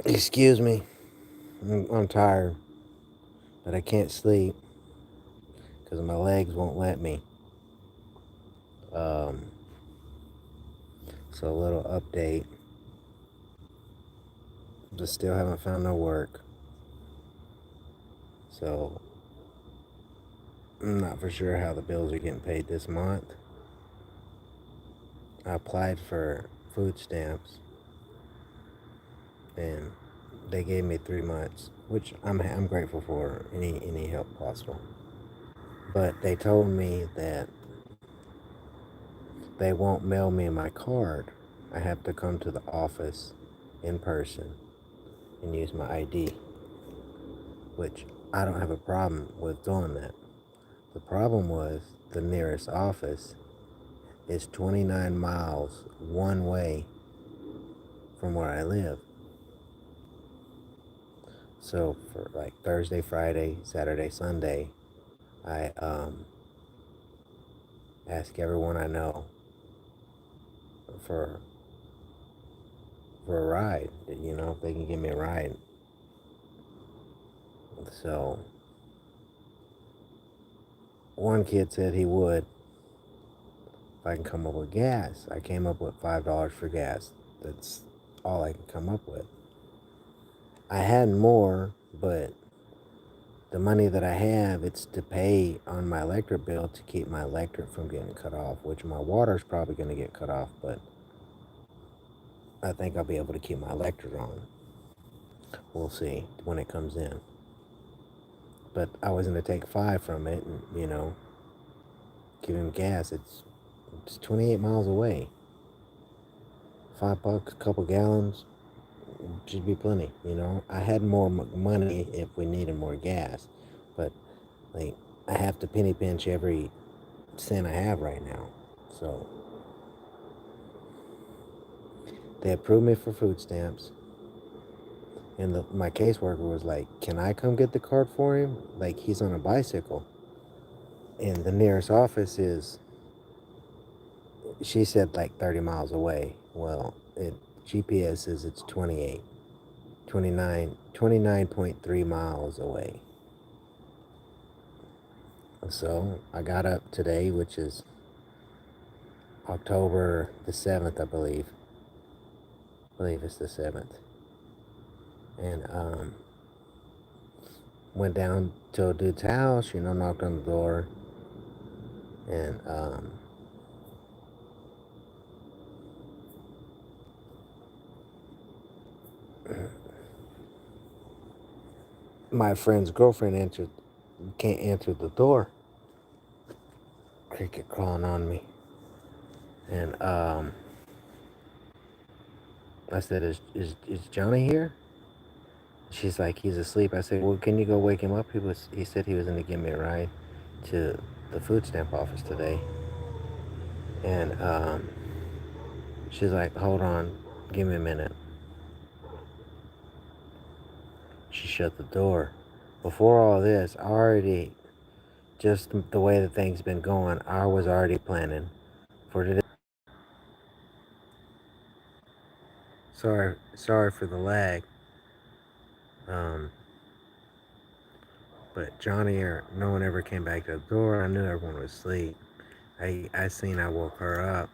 Excuse me. I'm tired, but I can't sleep because my legs won't let me. Um, so a little update. Just still haven't found no work. So I'm not for sure how the bills are getting paid this month. I applied for food stamps and they gave me 3 months, which I'm grateful for any help possible. But they told me that they won't mail me my card. I have to come to the office in person and use my ID, which I don't have a problem with doing that. The problem was the nearest office is 29 miles one way from where I live. So for like Thursday, Friday, Saturday, Sunday, I ask everyone I know for for a ride. If they can give me a ride. So one kid said he would if I can come up with gas. I came up with $5 for gas. That's all I can come up with. I had more, but the money that I have, it's to pay on my electric bill to keep my electric from getting cut off, which my water's probably going to get cut off, but I think I'll be able to keep my electric on. We'll see when it comes in. But I was going to take five from it and, give him gas. It's 28 miles away. $5, a couple gallons, should be plenty. I had more money if we needed more gas, but like I have to penny pinch every cent I have right now. So they approved me for food stamps, and my caseworker was like, "Can I come get the card for him? Like he's on a bicycle." And the nearest office is, she said, like 30 miles away. Well, GPS says it's 29.3 miles away. So I got up today, which is October the 7th, I believe. I believe it's the 7th. And went down to a dude's house, knocked on the door. And my friend's girlfriend can't answer the door. Cricket crawling on me. And I said, is Johnny here? She's like, he's asleep. I said, well, can you go wake him up? He said he was going to give me a ride to the food stamp office today. And she's like, hold on, give me a minute. She shut the door. Before all this, just the way that things been going, I was already planning for today. Sorry for the lag. But Johnny or no one ever came back to the door. I knew everyone was asleep. I woke her up,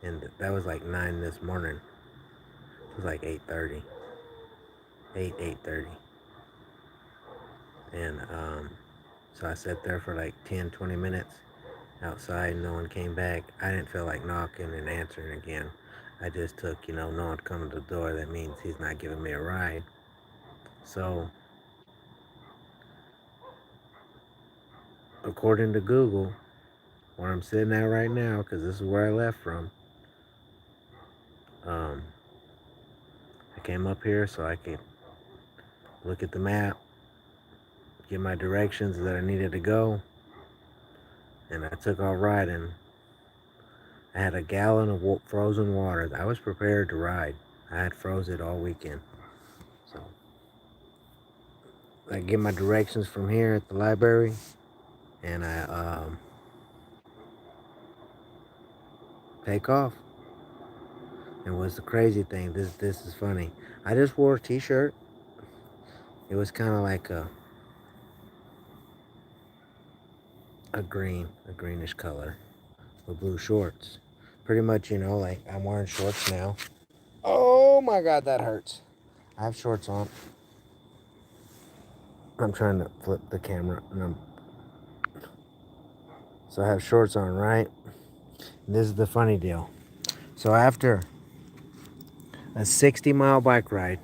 and that was like 9 this morning. It was like 8:30, 8:30, and so I sat there for like 10-20 minutes outside. No one came back. I didn't feel like knocking and answering again. I just took, no one coming to the door. That means he's not giving me a ride. So, according to Google, where I'm sitting at right now, because this is where I left from, I came up here so I could look at the map, get my directions that I needed to go, and I took off riding. I had a gallon of frozen water. I was prepared to ride. I had froze it all weekend. So I get my directions from here at the library, and I take off. And what's the crazy thing? This is funny. I just wore a t-shirt. It was kind of like a greenish color with blue shorts. Pretty much, you know, like I'm wearing shorts now. Oh my God, that hurts. I have shorts on. I'm trying to flip the camera, so I have shorts on, right? And this is the funny deal. So after a 60-mile bike ride,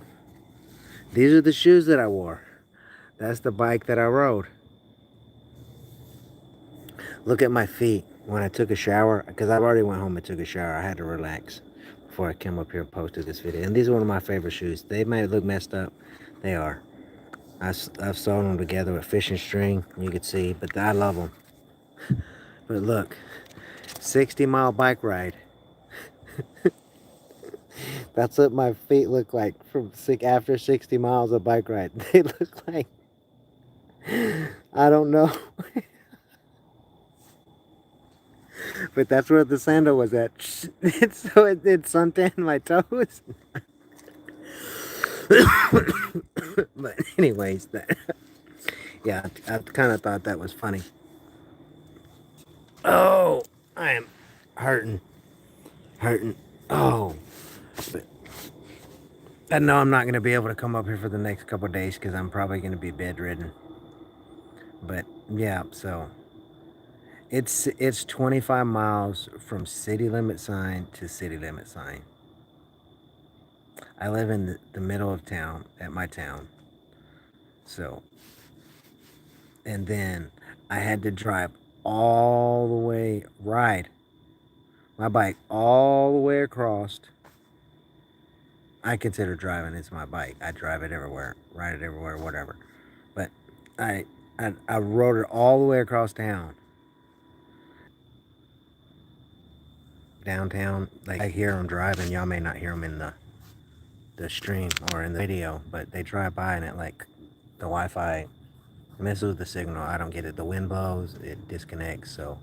these are the shoes that I wore. That's the bike that I rode. Look at my feet when I took a shower, because I already went home and took a shower. I had to relax before I came up here and posted this video. And these are one of my favorite shoes. They might look messed up. They are. I've sewn them together with fishing string. You can see, but I love them. But look, 60-mile bike ride. That's what my feet look like from after 60 miles of bike ride. They look like, I don't know. But that's where the sandal was at. It suntanned my toes. But anyways, yeah, I kind of thought that was funny. Oh, I am hurting. Oh, but I know I'm not going to be able to come up here for the next couple of days because I'm probably going to be bedridden. But yeah, so it's 25 miles from city limit sign to city limit sign. I live in the middle of town, at my town. So, and then I had to drive all the way, ride my bike all the way across. I consider driving, it's my bike. I drive it everywhere, ride it everywhere, whatever. But I I rode it all the way across town. Downtown, like I hear them driving. Y'all may not hear them in the stream or in the video, but they drive by and it like the Wi-Fi messes with the signal. I don't get it. The wind blows, it disconnects. So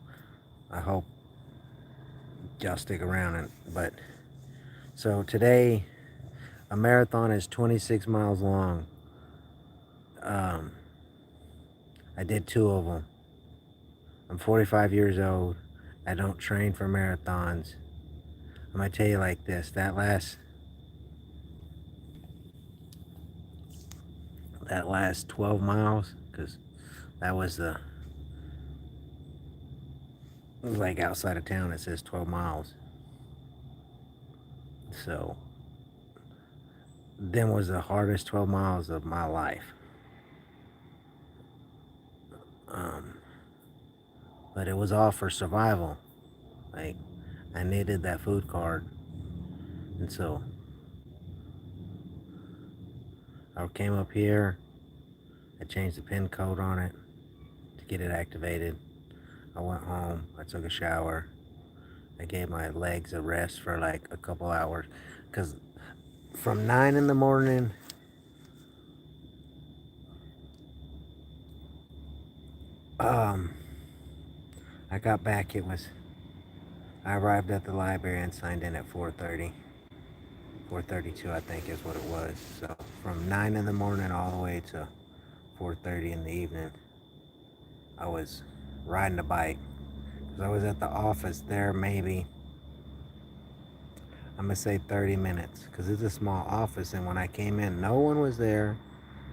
I hope y'all stick around. But so today, a marathon is 26 miles long. I did 2 of them. I'm 45 years old. I don't train for marathons. I'm gonna tell you like this: that last 12 miles, because that was it was like outside of town. It says 12 miles. So then was the hardest 12 miles of my life. But it was all for survival. Like, I needed that food card. And so I came up here. I changed the pin code on it to get it activated. I went home. I took a shower. I gave my legs a rest for like a couple hours. Because from 9 in the morning I got back, I arrived at the library and signed in at 4:30. 4:32 I think is what it was. So from 9 in the morning all the way to 4:30 in the evening, I was riding a bike. Because I was at the office there maybe, I'm going to say 30 minutes. Because it's a small office, and when I came in, no one was there.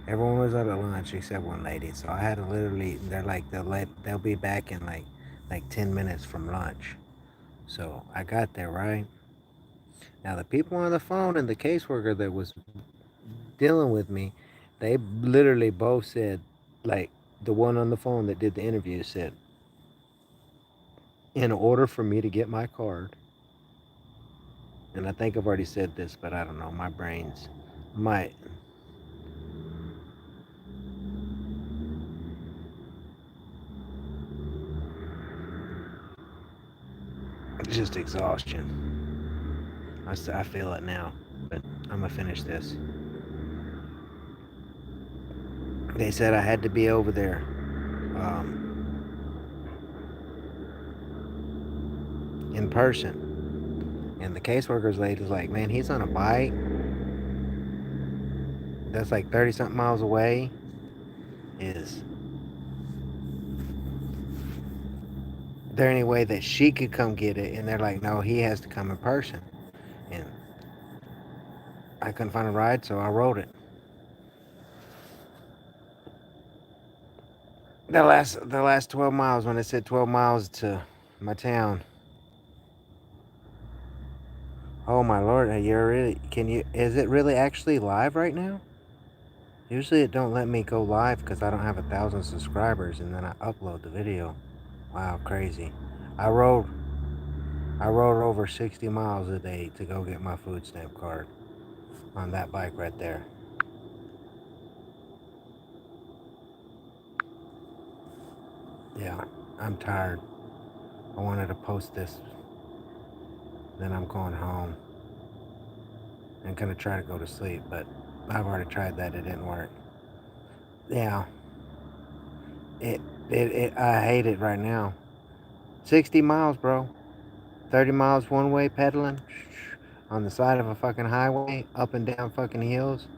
Everyone was out at lunch except one lady. So I had to literally, they're like, they'll be back in like 10 minutes from lunch. So I got there, right? Now the people on the phone and the caseworker that was dealing with me, they literally both said, like the one on the phone that did the interview said, in order for me to get my card, and I think I've already said this, but I don't know, my brain's, my, just exhaustion. I feel it now, but I'm gonna finish this. They said I had to be over there in person And the caseworker's lady's like, man, he's on a bike that's like 30 something miles away. Is there any way that she could come get it? And they're like, no, he has to come in person. And I couldn't find a ride, so I rode it. The last 12 miles, when it said 12 miles to my town. Oh my lord, you're really, is it really actually live right now? Usually it don't let me go live because I don't have 1,000 subscribers, and then I upload the video. Wow, crazy. I rode I rode over 60 miles a day to go get my food stamp card on that bike right there. Yeah, I'm tired. I wanted to post this. Then I'm going home. I'm gonna try to go to sleep, but I've already tried that. It didn't work. Yeah, I hate it right now. 60 miles, bro. 30 miles one way pedaling on the side of a fucking highway, up and down fucking hills.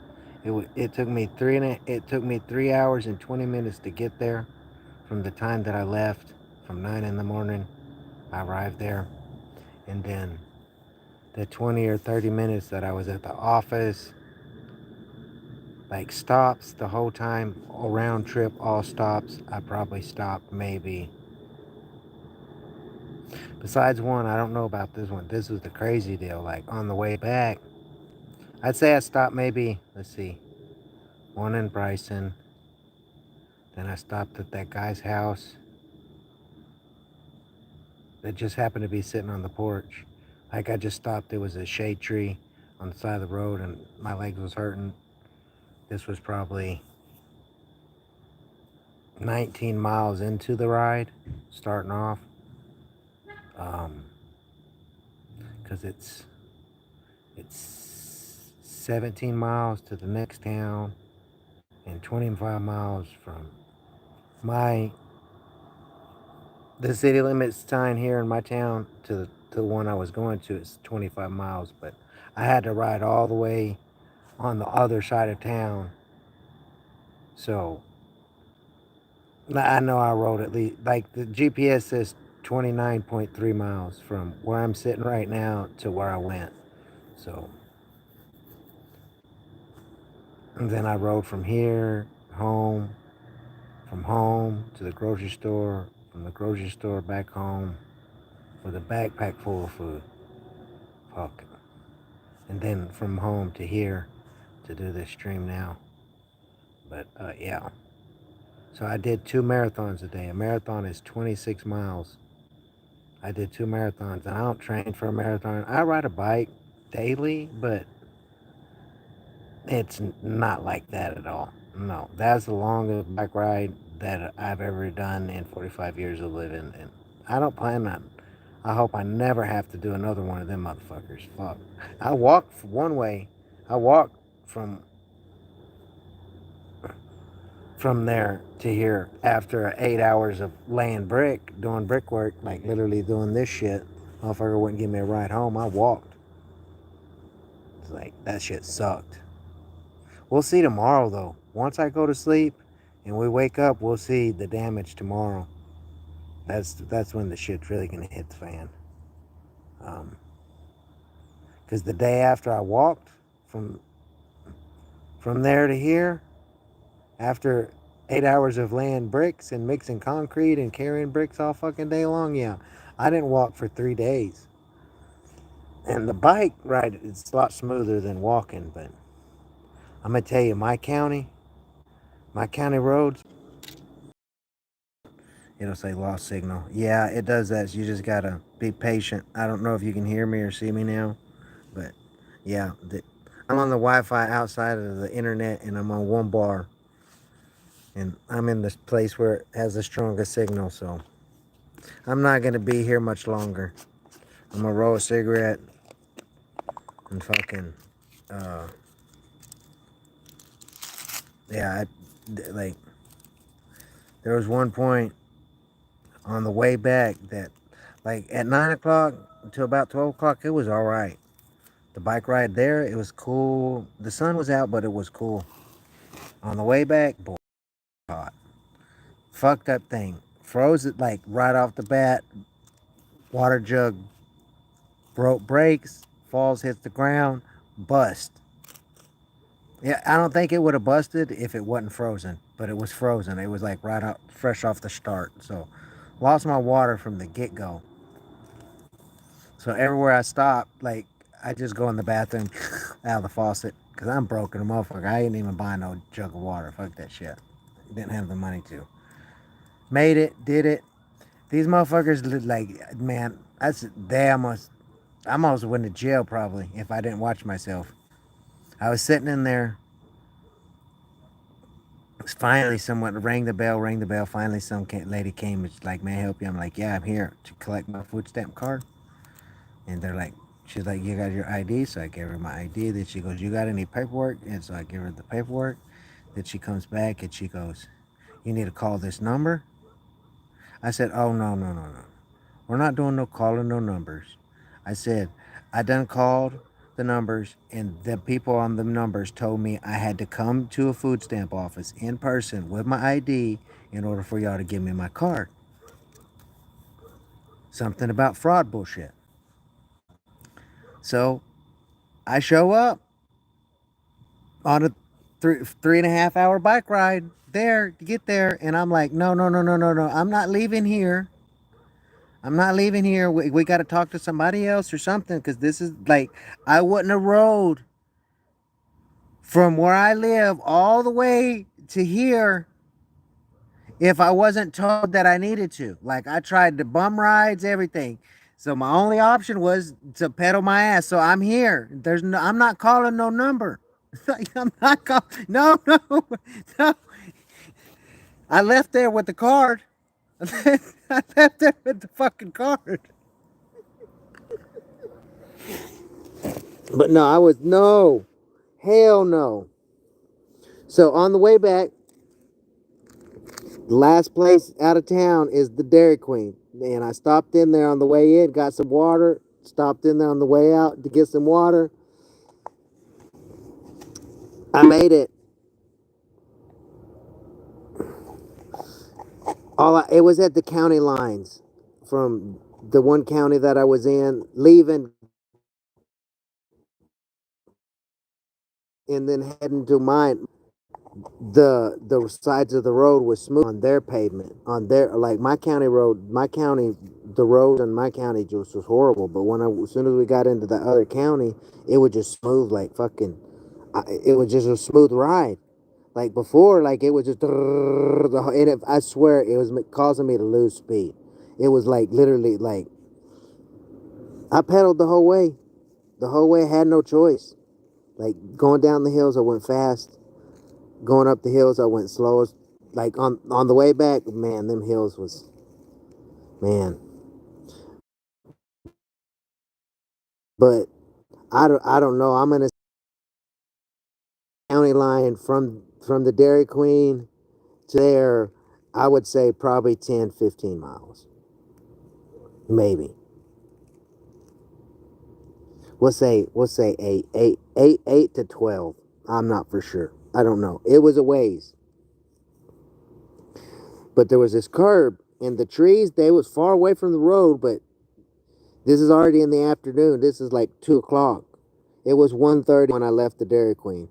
It took me 3 hours and 20 minutes to get there. From the time that I left, from 9 in the morning, I arrived there, and then the 20 or 30 minutes that I was at the office, like stops the whole time, round trip, all stops. I probably stopped maybe, besides one, I don't know about this one. This was the crazy deal. Like on the way back, I'd say I stopped maybe, let's see, one in Bryson. Then I stopped at that guy's house that just happened to be sitting on the porch. Like I just stopped, there was a shade tree on the side of the road and my legs was hurting. This was probably 19 miles into the ride, starting off. Because it's 17 miles to the next town and 25 miles from my the city limits sign here in my town to the one I was going to. It's 25 miles, but I had to ride all the way on the other side of town. So I know I rode at least, like the GPS says 29.3 miles from where I'm sitting right now to where I went. So, and then I rode from here home, from home to the grocery store, from the grocery store back home with a backpack full of food. Fuck. And then from home to here to do this stream now. But yeah. So I did 2 marathons a day. A marathon is 26 miles. I did 2 marathons, and I don't train for a marathon. I ride a bike daily, but it's not like that at all. No, that's the longest bike ride that I've ever done in 45 years of living, and I don't plan on. I hope I never have to do another one of them motherfuckers. Fuck. I walked one way. I walked from there to here after 8 hours of laying brick, doing brickwork, like literally doing this shit. Motherfucker wouldn't give me a ride home. I walked. It's like, that shit sucked. We'll see tomorrow, though. Once I go to sleep and we wake up, we'll see the damage tomorrow. That's when the shit's really gonna hit the fan. Because the day after I walked from there to here, after 8 hours of laying bricks and mixing concrete and carrying bricks all fucking day long, yeah, I didn't walk for 3 days. And the bike ride is a lot smoother than walking, but I'm gonna tell you, my county roads, it'll say lost signal. Yeah, it does that. So you just gotta be patient. I don't know if you can hear me or see me now, but yeah, I'm on the Wi-Fi outside of the internet, and I'm on one bar, and I'm in this place where it has the strongest signal. So I'm not gonna be here much longer. I'm gonna roll a cigarette and fucking, yeah, like there was one point on the way back that Like at 9 o'clock to about 12 o'clock, it was all right. The bike ride there, it was cool. The sun was out, but it was cool. On the way back, boy, hot. Fucked up thing. Froze it like right off the bat. Water jug broke, breaks, falls, hits the ground, bust. Yeah, I don't think it would have busted if it wasn't frozen, but it was frozen. It was like right out, fresh off the start. So, lost my water from the get go. So everywhere I stop, like I just go in the bathroom out of the faucet because I'm broken, a motherfucker. I ain't even buying no jug of water. Fuck that shit. Didn't have the money to. Made it, did it. These motherfuckers, like, man, I almost went to jail probably if I didn't watch myself. I was sitting in there. Finally, someone rang the bell. Finally, some lady came and she's like, "May I help you?" I'm like, "Yeah, I'm here to collect my food stamp card." And they're like, she's like, "You got your ID?" So I gave her my ID. Then she goes, "You got any paperwork?" And so I give her the paperwork. Then she comes back and she goes, "You need to call this number." I said, "Oh, no, no, no, no. We're not doing no calling no numbers." I said, "I done called the numbers and the people on the numbers told me I had to come to a food stamp office in person with my ID in order for y'all to give me my card." Something about fraud bullshit. So I show up on a 3.5 hour bike ride there to get there, and I'm like, "No, no, no, no, no, no. I'm not leaving here. I'm not leaving here. We got to talk to somebody else or something because this is like, I wouldn't have rode from where I live all the way to here if I wasn't told that I needed to. Like, I tried the bum rides, everything. So my only option was to pedal my ass. So I'm here. I'm not calling no number. I'm not calling. No, no, no. I left there with the card. I left there with the fucking card. But no, I was no, hell no. So on the way back, the last place out of town is the Dairy Queen. And I stopped in there on the way in, got some water, stopped in there on the way out to get some water. I made it. It was at the county lines from the one county that I was in, leaving and then heading to mine. The sides of the road was smooth on their pavement, on their, like, my county road, my county, the road in my county just was horrible. But as soon as we got into the other county, it was just smooth like fucking. It was just a smooth ride. Like before, like it was just, and I swear it was causing me to lose speed. It was like literally like I pedaled the whole way. The whole way I had no choice. Like going down the hills, I went fast. Going up the hills, I went slow. Like on the way back, man, them hills was, man. But I don't know. I'm in a county line from the Dairy Queen to there. I would say probably 10, 15 miles, maybe. We'll say 8 to 12. I'm not for sure. I don't know. It was a ways, but there was this curb and the trees. They was far away from the road, but this is already in the afternoon. This is like 2 o'clock. It was 1:30 when I left the Dairy Queen.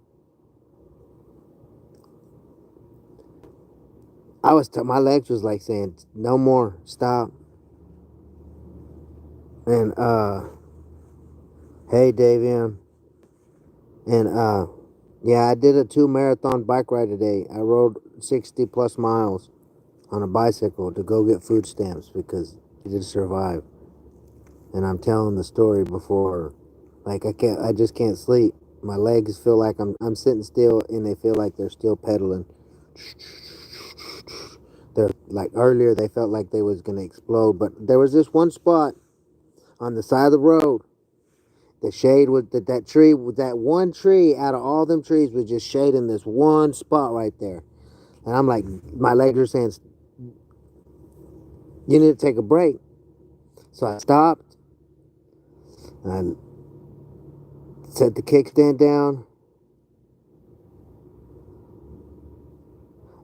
My legs was like saying, "No more, stop." And hey, Davian, and yeah, I did a 2 marathon bike ride today. I rode 60 plus miles on a bicycle to go get food stamps because I did survive. And I'm telling the story before, like I just can't sleep. My legs feel like I'm sitting still, and they feel like they're still pedaling. They're like earlier, they felt like they was gonna explode, but there was this one spot on the side of the road. The shade was that tree, with that one tree out of all them trees was just shading this one spot right there. And I'm like, my legs are saying, you need to take a break. So I stopped. I set the kickstand down.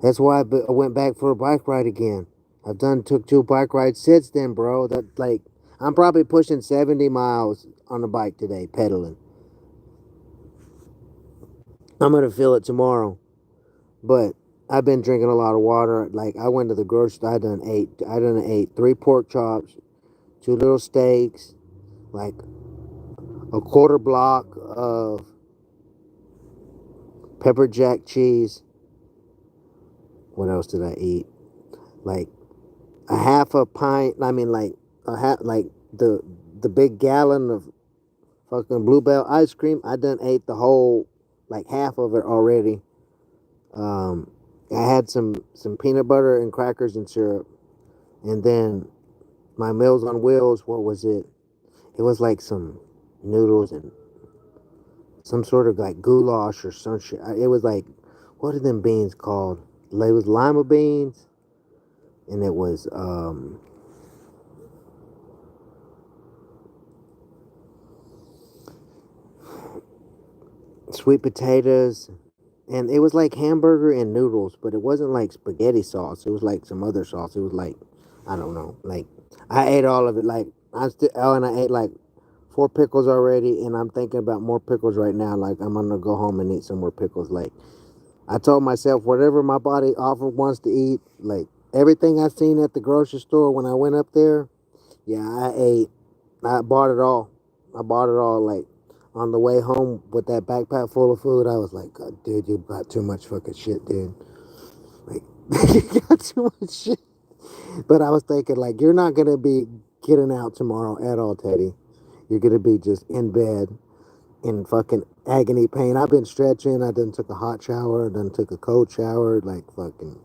That's why I went back for a bike ride again. Took 2 bike rides since then, bro. That like I'm probably pushing 70 miles on the bike today, pedaling. I'm gonna feel it tomorrow, but I've been drinking a lot of water. Like I went to the grocery store. I done ate 3 pork chops, 2 little steaks, like a quarter block of pepper jack cheese. What else did I eat? Like a half a pint. I mean, like a half, like the big gallon of fucking Bluebell ice cream. I done ate the whole, like half of it already. Um, I had some peanut butter and crackers and syrup, and then my Meals on Wheels. What was it? It was like some noodles and some sort of like goulash or some shit. It was like, what are them beans called? It was lima beans, and it was sweet potatoes, and it was like hamburger and noodles, but it wasn't like spaghetti sauce. It was like some other sauce. It was like, I don't know. Like I ate all of it. Like I'm still. Oh, and I ate like 4 pickles already, and I'm thinking about more pickles right now. Like I'm gonna go home and eat some more pickles. Like I told myself, whatever my body offer wants to eat, like everything I seen at the grocery store when I went up there, yeah, I ate. I bought it all. I bought it all. Like on the way home with that backpack full of food, I was like, God, dude, you got too much fucking shit, dude. Like you got too much shit. But I was thinking, like, you're not gonna be getting out tomorrow at all, Teddy. You're gonna be just in bed in fucking agony pain. I've been stretching. I done took a hot shower. I done took a cold shower. Like fucking.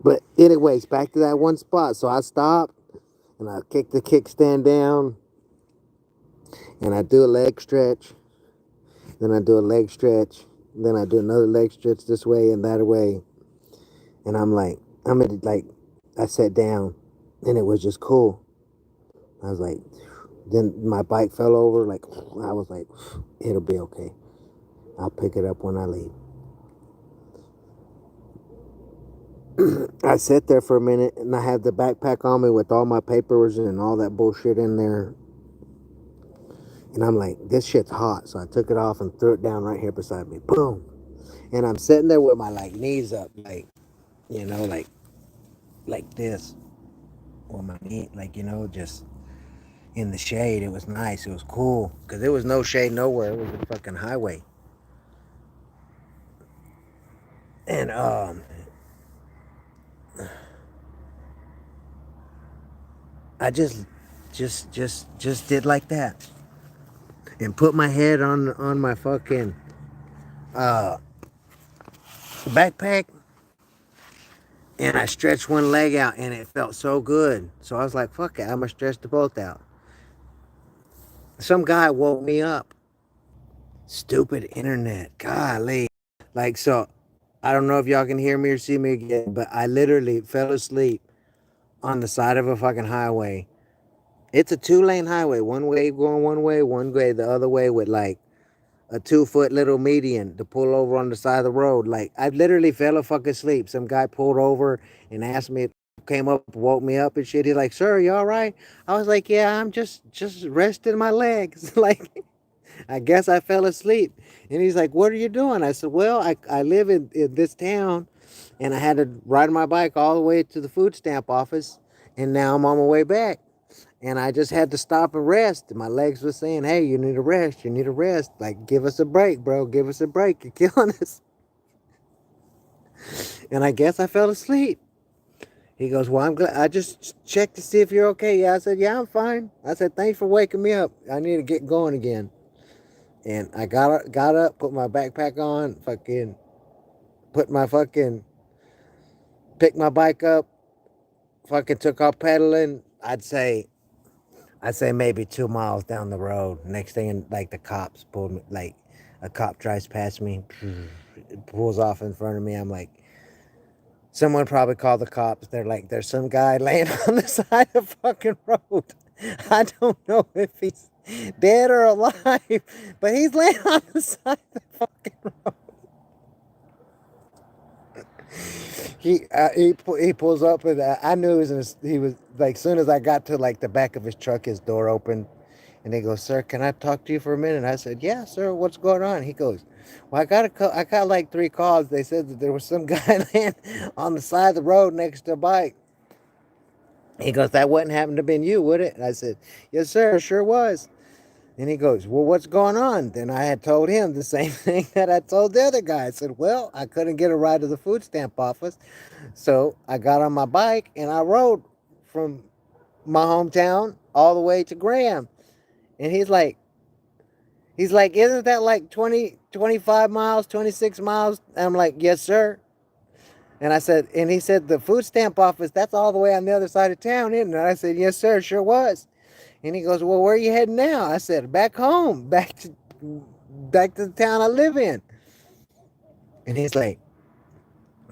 But anyways, back to that one spot. So I stopped and I kicked the kickstand down and I do a leg stretch. Then I do a leg stretch. Then I do another leg stretch this way and that way. And I'm like, I sat down and it was just cool. I was like, then my bike fell over. Like, I was like, it'll be okay. I'll pick it up when I leave. I sat there for a minute and I had the backpack on me with all my papers and all that bullshit in there. And I'm like, this shit's hot. So I took it off and threw it down right here beside me. Boom. And I'm sitting there with my like knees up, like, you know, like this. Or my knee, like, just in the shade. It was nice. It was cool. Because there was no shade nowhere. It was a fucking highway. And I just did like that. And put my head on my fucking uh backpack, and I stretched one leg out and it felt so good. So I was like, fuck it, I'm gonna stretch the both out. Some guy woke me up. Stupid internet. Golly. Like, so I don't know if y'all can hear me or see me again, but I literally fell asleep on the side of a fucking highway. It's a 2-lane highway, one way going one way the other way, with like a 2 foot little median to pull over on the side of the road. Like I literally fell a fucking asleep. Some guy pulled over and asked me, came up, woke me up and shit. He's like, "Sir, you all right?" I was like, "Yeah, I'm just resting my legs." Like I guess I fell asleep. And he's like, "What are you doing?" I said, "Well, I live in this town, and I had to ride my bike all the way to the food stamp office, and now I'm on my way back." And I just had to stop and rest. My legs were saying, "Hey, you need a rest. You need a rest. Like, give us a break, bro. Give us a break. You're killing us." And I guess I fell asleep. He goes, "Well, I'm glad. I just checked to see if you're okay." Yeah, I said, "Yeah, I'm fine." I said, "Thanks for waking me up. I need to get going again." And I got up, put my backpack on, fucking put my fucking picked my bike up, fucking took off pedaling. I'd say maybe 2 miles down the road. Next thing, like the cops pulled me, like a cop drives past me, pulls off in front of me. I'm like Someone probably called the cops. They're like, there's some guy laying on the side of the fucking road. I don't know if he's dead or alive, but he's laying on the side of the fucking road. He pulls up and I knew he was like, soon as I got to like the back of his truck, his door opened, and he goes, "Sir, can I talk to you for a minute?" And I said, "Yeah, sir. What's going on?" He goes, "Well, I got like 3 calls. They said that there was some guy laying on the side of the road next to a bike." He goes, "That wouldn't happen to been you, would it?" And I said, "Yes, sir. It sure was." And he goes, "Well, what's going on?" Then I had told him the same thing that I told the other guy. I said, "Well, I couldn't get a ride to the food stamp office. So I got on my bike and I rode from my hometown all the way to Graham." And he's like, "Isn't that like 20, 25 miles, 26 miles?" And I'm like, "Yes, sir." And I said, and he said, "The food stamp office, that's all the way on the other side of town, isn't it?" And I said, "Yes, sir, sure was." And he goes, "Well, where are you heading now?" I said, "Back home, back to the town I live in." And he's like,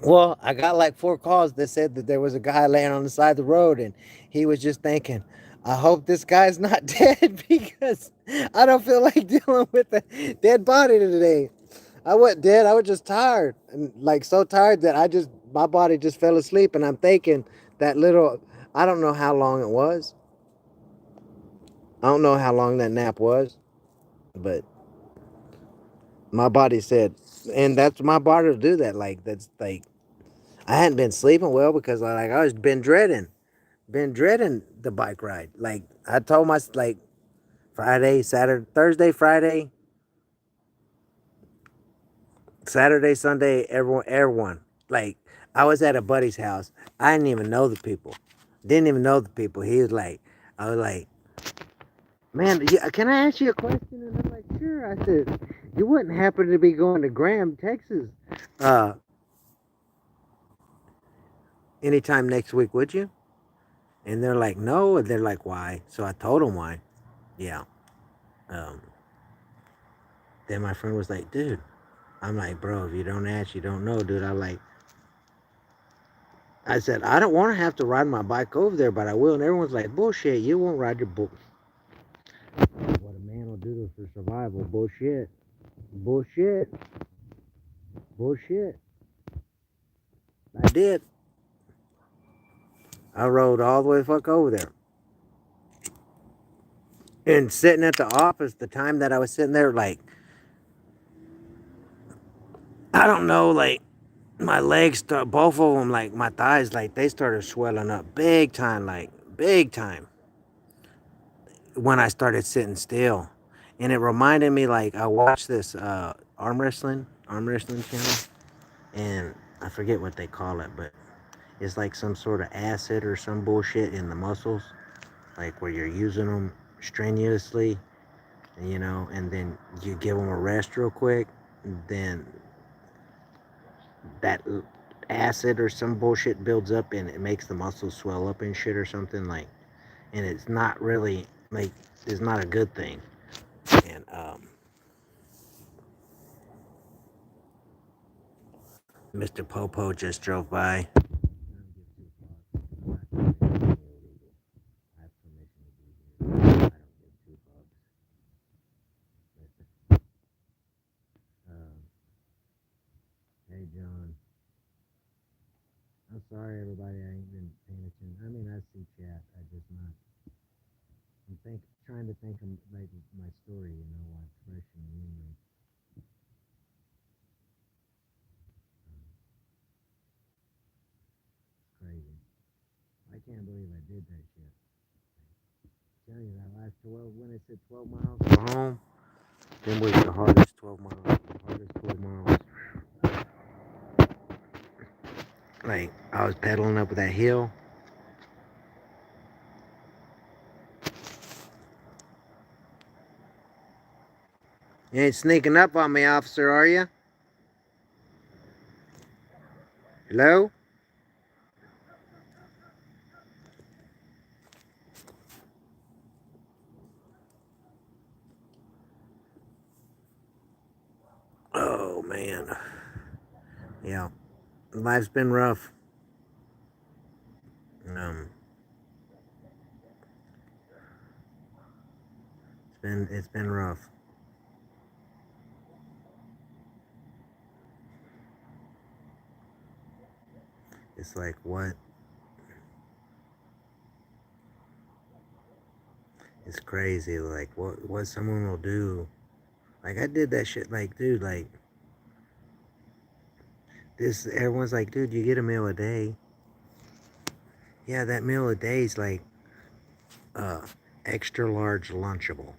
"Well, I got like 4 calls that said that there was a guy laying on the side of the road, and he was just thinking, I hope this guy's not dead because I don't feel like dealing with a dead body today." I wasn't dead. I was just tired, and like so tired that my body just fell asleep, and I'm thinking that little. I don't know how long it was. I don't know how long that nap was, but my body said, and that's my body to do that. Like that's like I hadn't been sleeping well because I was been dreading the bike ride. Like I told my like Friday, Saturday, Thursday, Friday, Saturday, Sunday, everyone. Like I was at a buddy's house. I didn't even know the people. Didn't even know the people. He was like, I was like, "Man, can I ask you a question?" And I'm like, "Sure." I said, "You wouldn't happen to be going to Graham, Texas, uh, anytime next week, would you?" And they're like, "No." And they're like, "Why?" So I told them why. Yeah. Um, then my friend was like, "Dude," I'm like, "Bro, if you don't ask, you don't know, dude." I said, "I don't want to have to ride my bike over there, but I will." And everyone's like, "Bullshit, you won't ride your book." What a man will do for survival. Bullshit. Bullshit. Bullshit. I did. I rode all the way the fuck over there. And sitting at the office, the time that I was sitting there, like, I don't know, like, my legs, both of them, like, my thighs, like, they started swelling up big time, like, big time when I started sitting still. And it reminded me, like, I watched this arm wrestling channel, and I forget what they call it, but it's like some sort of acid or some bullshit in the muscles, like where you're using them strenuously, and then you give them a rest real quick, then that acid or some bullshit builds up and it makes the muscles swell up and shit or something like, and it's not really like it's not a good thing. And Mr. Popo just drove by. Hey John, I'm sorry everybody. I ain't been paying attention. I mean, I see chat. I just not. Trying to think of like my story. While it's fresh in the memory. It's crazy. I can't believe I did that shit. Tell you that last 12 when it said 12 miles to home. Then was the hardest 12 miles. The hardest 12 miles. Like I was pedaling up that hill. You ain't sneaking up on me, officer, are you? Hello? Oh man. Yeah. Life's been rough. it's been rough. It's like what? It's crazy. Like what someone will do. Like I did that shit. Like dude, like this. Everyone's like, dude, you get a meal a day. Yeah, that meal a day is like uh extra large lunchable.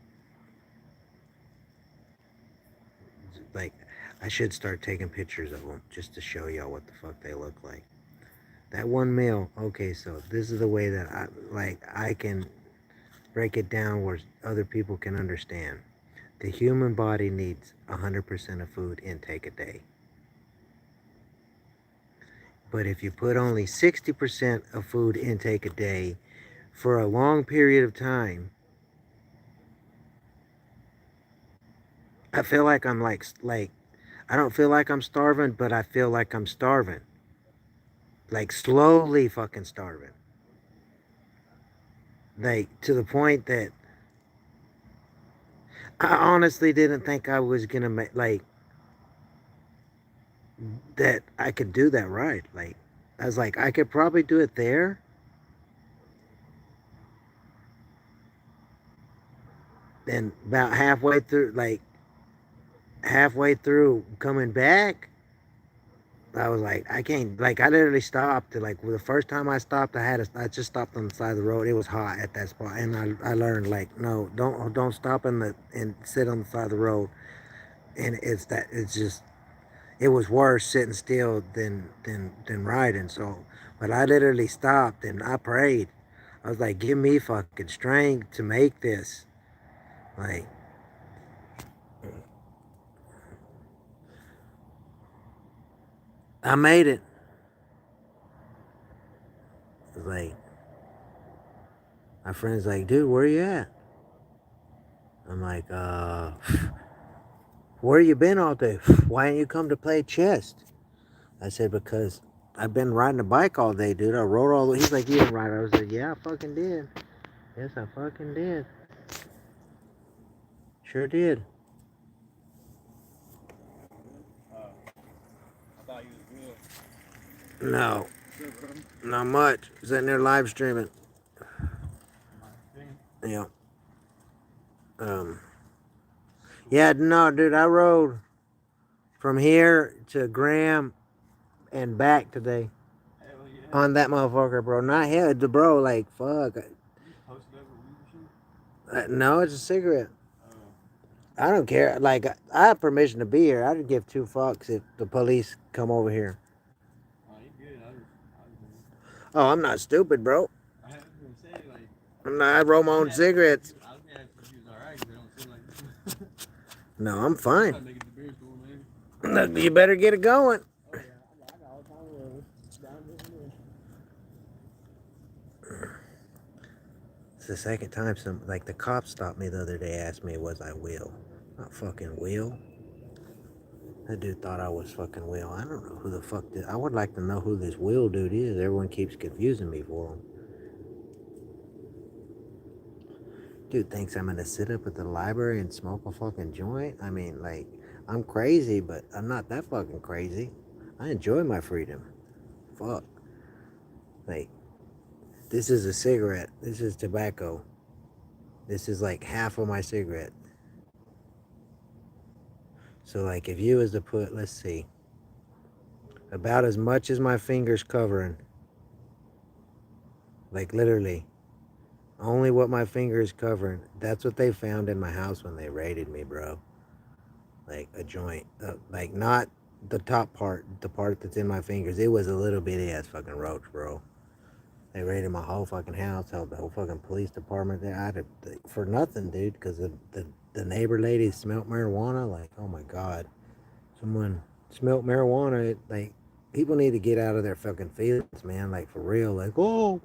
Like I should start taking pictures of them just to show y'all what the fuck they look like. That one meal. Okay, so this is the way that I can break it down where other people can understand. The human body needs 100% of food intake a day. But if you put only 60% of food intake a day for a long period of time, I feel like I'm like I don't feel like I'm starving, but I feel like I'm starving. Like slowly fucking starving. Like to the point that I honestly didn't think I was gonna make like that I could do that right. Like I was like I could probably do it there. Then about halfway through coming back, I was like, I can't. Like, I literally stopped. Like, the first time I stopped, I just stopped on the side of the road. It was hot at that spot, and I learned like, no, don't stop and sit on the side of the road. And it's just it was worse sitting still than riding. So, but I literally stopped and I prayed. I was like, give me fucking strength to make this. Like, I made it. It was like my friend's like, dude, where you at? I'm like, where you been all day? Why didn't you come to play chess? I said, because I've been riding a bike all day, dude. I rode all the. He's like, you didn't ride. I was like, yeah, I fucking did. Yes, I fucking did. Sure did. No, not much. Sitting there live streaming. Yeah. Um. Yeah, no, dude. I rode from here to Graham and back today on that motherfucker, bro. Not here, bro. Like fuck. No, it's a cigarette. I don't care. Like I have permission to be here. I don't give two fucks if the police come over here. Oh, I'm not stupid, bro. I roll my own cigarettes. No, I'm fine. Look, you better get it going. It's the second time like the cops stopped me the other day, asked me was I Will. Not fucking Will. That dude thought I was fucking Will. I don't know who the fuck this. I would like to know who this Will dude is. Everyone keeps confusing me for him. Dude thinks I'm gonna sit up at the library and smoke a fucking joint. I mean, like, I'm crazy, but I'm not that fucking crazy. I enjoy my freedom. Fuck. Like, this is a cigarette. This is tobacco. This is like half of my cigarette. So, like, if you was to put, let's see, about as much as my fingers covering, like, literally, only what my fingers covering. That's what they found in my house when they raided me, bro. Like a joint, like not the top part, the part that's in my fingers. It was a little bitty ass fucking roach, bro. They raided my whole fucking house, held the whole fucking police department there. I had for nothing, dude, because the neighbor lady smelt marijuana. Like, oh my god, someone smelt marijuana. Like, people need to get out of their fucking feelings, man. Like for real. Like, oh,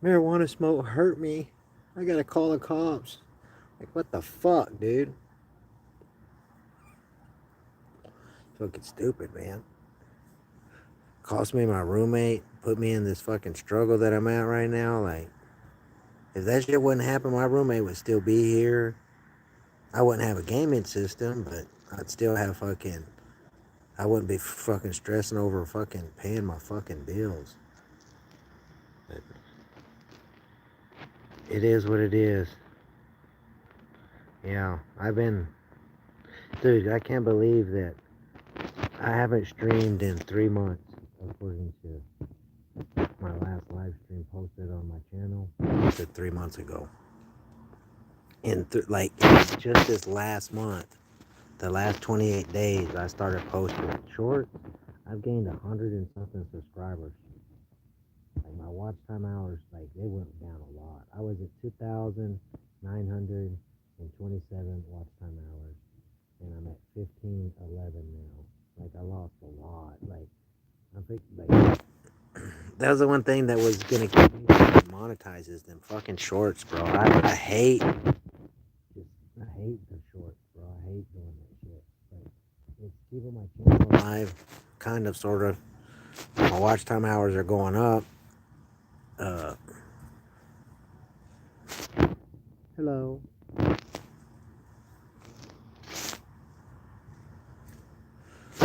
marijuana smoke hurt me. I gotta call the cops. Like, what the fuck, dude? Fucking stupid, man. Cost me my roommate, put me in this fucking struggle that I'm at right now. Like, If that shit wouldn't happen, my roommate would still be here. I wouldn't have a gaming system, but I'd still have fucking. I wouldn't be fucking stressing over fucking paying my fucking bills. But it is what it is. Yeah, I've been. Dude, I can't believe that I haven't streamed in 3 months, according to my last live stream posted on my channel. Posted 3 months ago. Like just this last month, the last 28 days, I started posting short. I've gained 100 and something subscribers. Like my watch time hours, like they went down a lot. I was at 2,927 watch time hours, and I'm at 1511 now. Like I lost a lot. Like I think like that was the one thing that was gonna keep me monetized is them fucking shorts, bro. I hate I hate the shorts, bro. I hate doing that shit. Like it's keeping my channel alive, kind of, sort of. My watch time hours are going up. Uh, hello.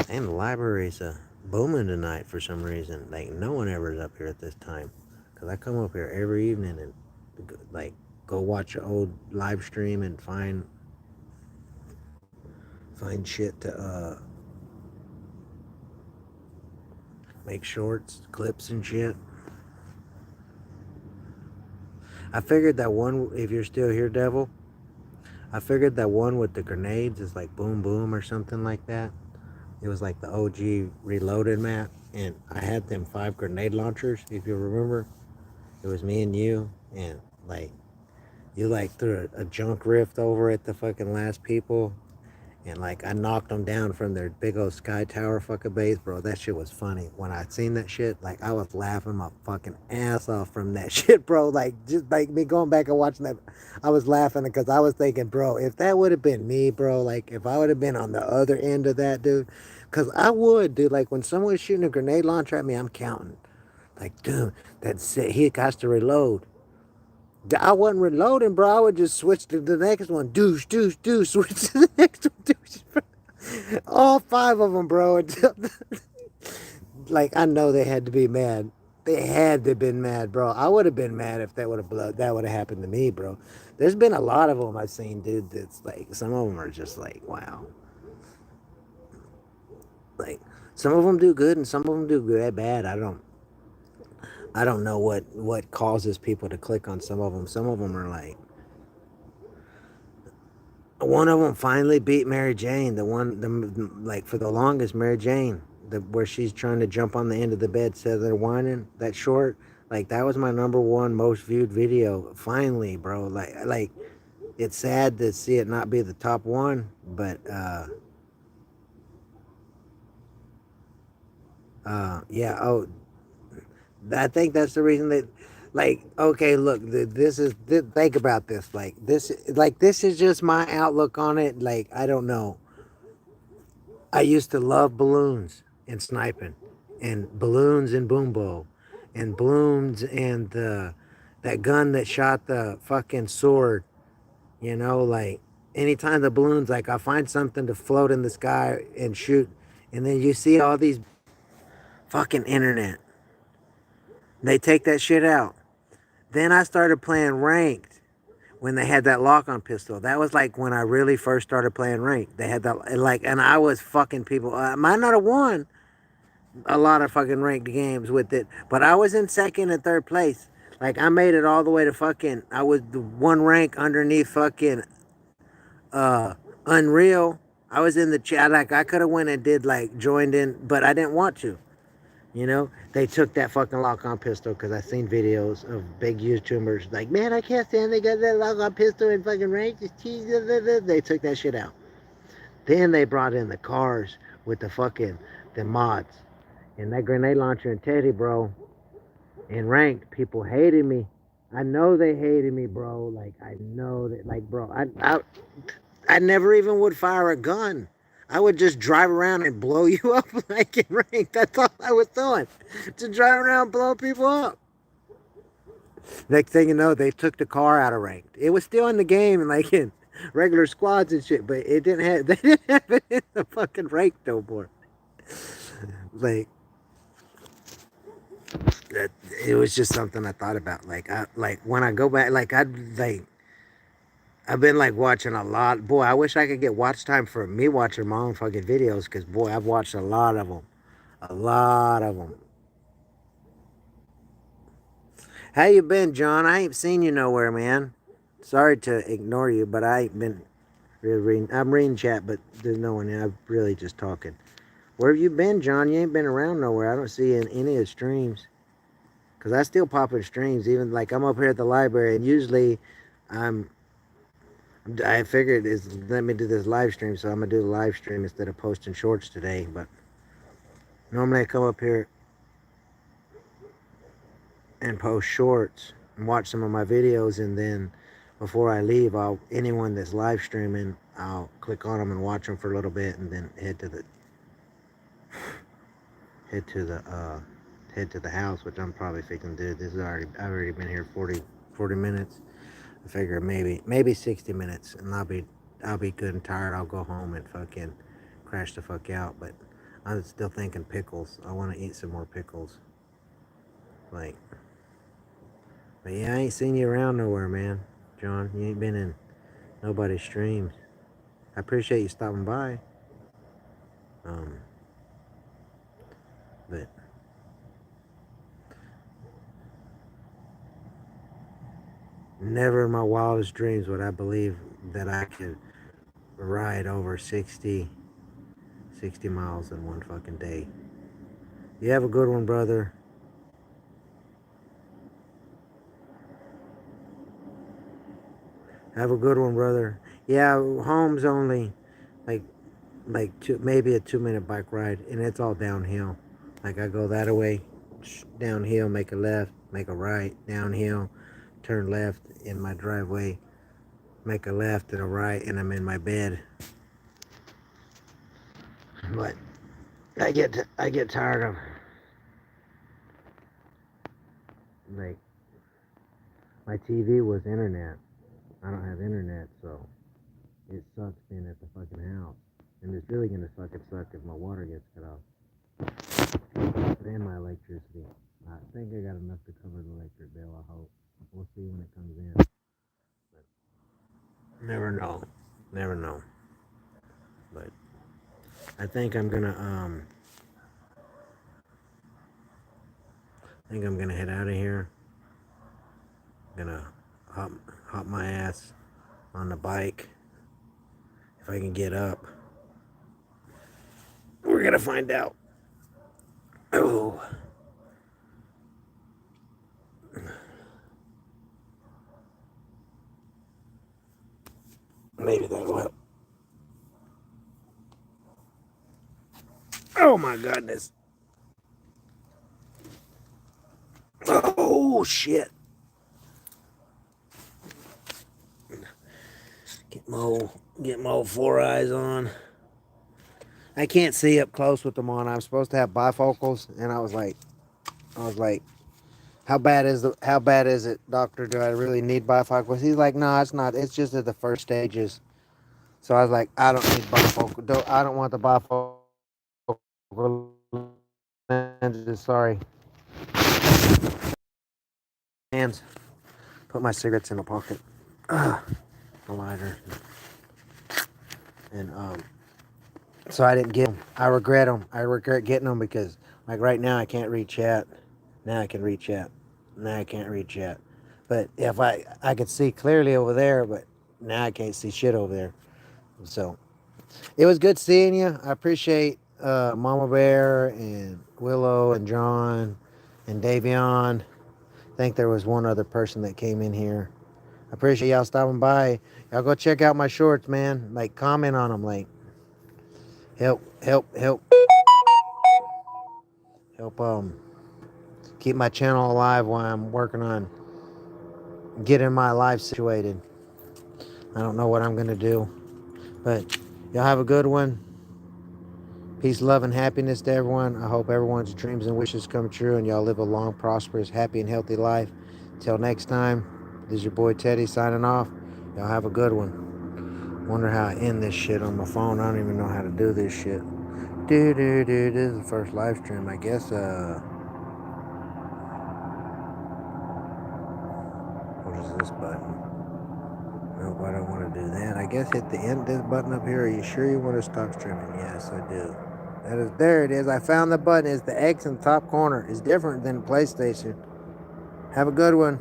And the library's booming tonight for some reason. Like no one ever is up here at this time, cause I come up here every evening and like go watch an old live stream and find shit to make shorts, clips and shit. I figured that one, if you're still here, Devil, I figured that one with the grenades is like Boom Boom or something like that. It was like the OG Reloaded map, and I had them 5 grenade launchers, if you remember. It was me and you, and like, you like threw a junk rift over at the fucking last people, and like I knocked them down from their big old sky tower fucking base, bro. That shit was funny. When I seen that shit, like I was laughing my fucking ass off from that shit, bro. Like just like me going back and watching that, I was laughing because I was thinking, bro, if that would have been me, bro, like if I would have been on the other end of that, dude, because I would, dude. Like when someone's shooting a grenade launcher at me, I'm counting. Like, dude, that's it. He has to reload. I wasn't reloading, bro. I would just switch to the next one. Douche, douche, douche. Switch to the next one. Douche. All 5 of them, bro. Like I know they had to be mad. They had to have been mad, bro. I would have been mad if that would have happened to me, bro. There's been a lot of them I've seen, dude. That's like some of them are just like, wow. Like some of them do good and some of them do good bad. I don't know what causes people to click on some of them. Some of them are like, one of them finally beat Mary Jane. Like for the longest, Mary Jane, where she's trying to jump on the end of the bed, so they're whining. That short, like that was my number one most viewed video. Finally, bro. Like it's sad to see it not be the top one, but yeah. Oh, I think that's the reason that. Like, okay, look, think about this. This is just my outlook on it. Like, I don't know. I used to love balloons and sniping, and balloons and boom bow, and balloons and that gun that shot the fucking sword. You know, like anytime the balloons, like I find something to float in the sky and shoot, and then you see all these fucking internet. They take that shit out. Then I started playing ranked when they had that lock-on pistol. That was like when I really first started playing ranked. They had that like, and I was fucking people. I might not have won a lot of fucking ranked games with it, but I was in second and third place. Like I made it all the way to fucking. I was the one rank underneath fucking Unreal. I was in the chat. Like I could have went and did like joined in, but I didn't want to. You know, they took that fucking lock-on pistol because I seen videos of big YouTubers like, man, I can't stand they got that lock-on pistol and fucking rank. They took that shit out. Then they brought in the cars with the mods. And that grenade launcher and Teddy, bro, in ranked, people hated me. I know they hated me, bro. Like I know that, like, bro, I never even would fire a gun. I would just drive around and blow you up like in ranked. That's all I was doing. To drive around and blow people up. Next thing you know, they took the car out of ranked. It was still in the game, like in regular squads and shit, but it didn't have. They didn't have it in the fucking ranked no more. Like that, it was just something I thought about. Like when I go back, I've been like watching a lot. Boy, I wish I could get watch time for me watching my own fucking videos, because boy, I've watched a lot of them. A lot of them. How you been, John? I ain't seen you nowhere, man. Sorry to ignore you, but I ain't been really reading. I'm reading chat, but there's no one here. I'm really just talking. Where have you been, John? You ain't been around nowhere. I don't see you in any of the streams. Cause I still pop in streams, even like I'm up here at the library, and usually, I'm. I figured is let me do this live stream, so I'm gonna do the live stream instead of posting shorts today. But normally I come up here and post shorts and watch some of my videos, and then before I leave, I'll anyone that's live streaming, I'll click on them and watch them for a little bit, and then head to the head to the house, which I'm probably thinking, dude, this is already I've already been here 40 minutes. I figure maybe 60 minutes, and I'll be good and tired. I'll go home and fucking crash the fuck out. But I'm still thinking pickles. I want to eat some more pickles. Like, but yeah, I ain't seen you around nowhere, man. John, you ain't been in nobody's streams. I appreciate you stopping by. Um, but never in my wildest dreams would I believe that I could ride over 60 miles in one fucking day. You have a good one, brother. Have a good one, brother. Yeah, home's only like maybe a 2 minute bike ride, and it's all downhill. Like I go that way, downhill, make a left, make a right, downhill, turn left in my driveway, make a left and a right, and I'm in my bed. But I get tired of like my TV was internet. I don't have internet, so it sucks being at the fucking house. And it's really gonna fucking suck if my water gets cut off. And my electricity. I think I got enough to cover the electric bill, I hope. We'll see when it comes in. But never know. Never know. But I think I'm gonna head out of here. Gonna hop my ass on the bike. If I can get up. We're gonna find out. Oh. Maybe that'll help. Oh my goodness. Oh shit. Get my old four eyes on. I can't see up close with them on. I'm supposed to have bifocals, and I was like, how bad is it, doctor? Do I really need bifocals? He's like, no, it's not. It's just at the first stages. So I was like, I don't need bifocal. I don't want the bifocal lenses. Sorry. Hands. Put my cigarettes in my pocket. A lighter. And so I didn't get them. I regret them. I regret getting them because like right now I can't read chat. Now I can read chat. Now I can't read chat. But if I could see clearly over there, but now I can't see shit over there. So it was good seeing you. I appreciate Mama Bear and Willow and John and Davion. I think there was one other person that came in here. I appreciate y'all stopping by. Y'all go check out my shorts, man. Like comment on them. Like help keep my channel alive while I'm working on getting my life situated. I don't know what I'm gonna do, but y'all have a good one. Peace, love, and happiness to everyone. I hope everyone's dreams and wishes come true and y'all live a long, prosperous, happy, and healthy life. Till next time, this is your boy Teddy signing off. Y'all have a good one. Wonder how I end this shit on my phone. I don't even know how to do this shit. This is the first live stream. I guess, what is this button? Nope, I don't want to do that. I guess hit the end this button up here. Are you sure you want to stop streaming? Yes, I do. There it is. I found the button. It's the X in the top corner. It's different than PlayStation. Have a good one.